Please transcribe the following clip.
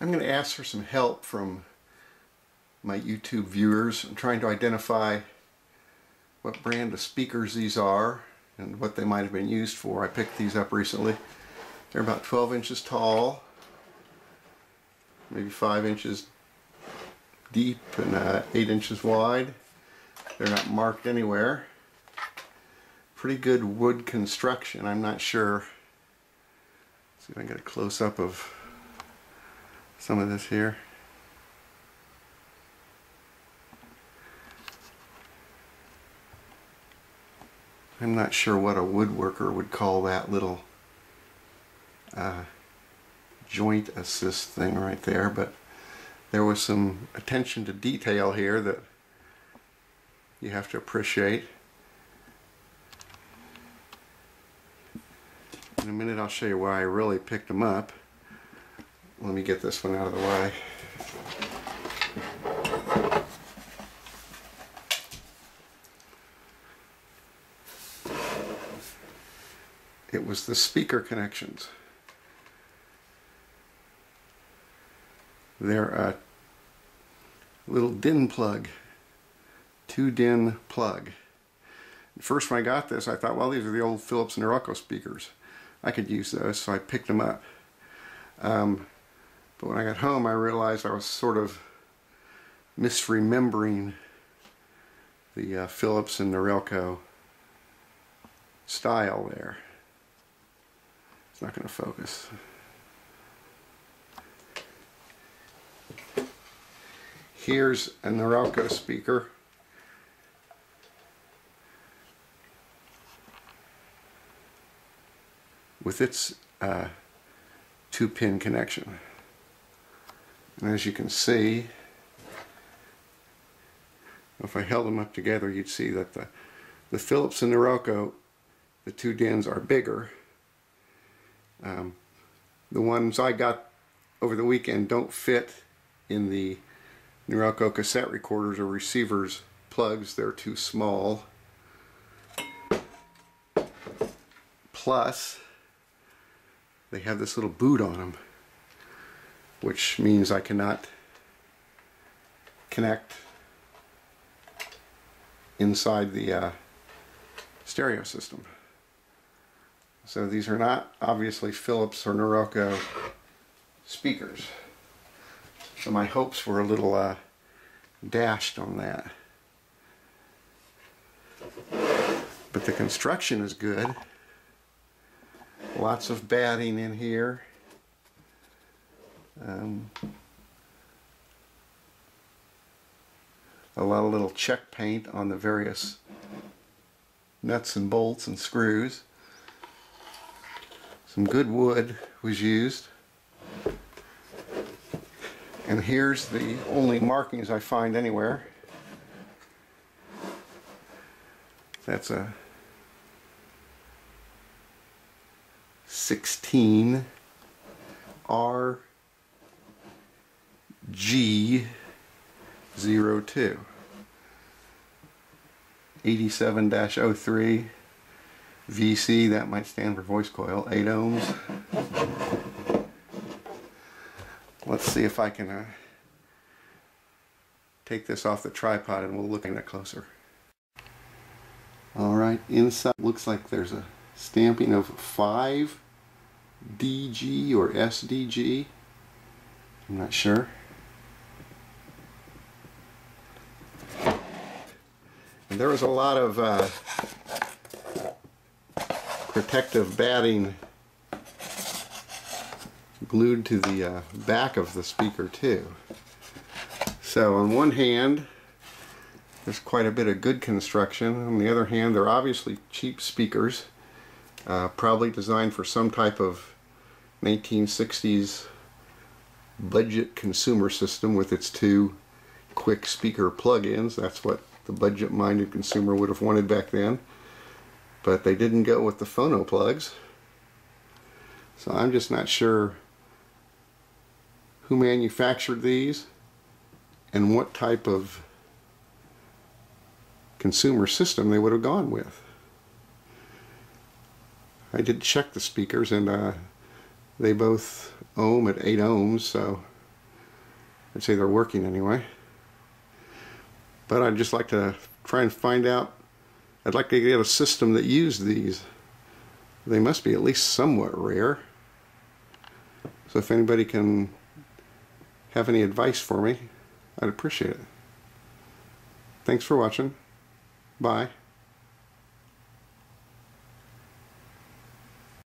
I'm going to ask for some help from my YouTube viewers. I'm trying to identify what brand of speakers these are and what they might have been used for. I picked these up recently. They're about 12 inches tall, maybe 5 inches deep and 8 inches wide. They're not marked anywhere. Pretty good wood construction. I'm not sure. Let's see if I can get a close-up of some of this here. I'm not sure what a woodworker would call that little joint assist thing right there, but there was some attention to detail here that you have to appreciate. In a minute I'll show you why I really picked them up. Let me get this one out of the way. It was the speaker connections. They're a little DIN plug, 2-DIN plug. First when I got this I thought, well, these are the old Philips and Norelco speakers. I could use those, so I picked them up. But when I got home I realized I was sort of misremembering the Philips and Norelco style there. It's not going to focus. Here's a Norelco speaker. With its 2-pin connection. And as you can see, if I held them up together, you'd see that the Philips and Norelco, the 2 DINs are bigger. The ones I got over the weekend don't fit in the Norelco cassette recorders or receivers plugs. They're too small. Plus, they have this little boot on them, which means I cannot connect inside the stereo system. So these are not obviously Philips or Norelco speakers. So my hopes were a little dashed on that. But the construction is good. Lots of batting in here. A lot of little check paint on the various nuts and bolts and screws. Some good wood was used. And here's the only markings I find anywhere. That's a 16 RG02 87-03 VC, that might stand for voice coil, 8 ohms. Let's see if I can take this off the tripod and we'll look at it closer. Alright, inside looks like there's a stamping of 5DG or SDG. I'm not sure. And there was a lot of protective batting glued to the back of the speaker too. So on one hand there's quite a bit of good construction. On the other hand, they're obviously cheap speakers, probably designed for some type of 1960s budget consumer system with its 2 quick speaker plug-ins. That's what the budget-minded consumer would have wanted back then. But they didn't go with the Phono plugs. So I'm just not sure who manufactured these and what type of consumer system they would have gone with. I did check the speakers and they both ohm at 8 ohms, so I'd say they're working anyway. But I'd just like to try and find out. I'd like to get a system that used these. They must be at least somewhat rare. So if anybody can have any advice for me, I'd appreciate it. Thanks for watching. Bye.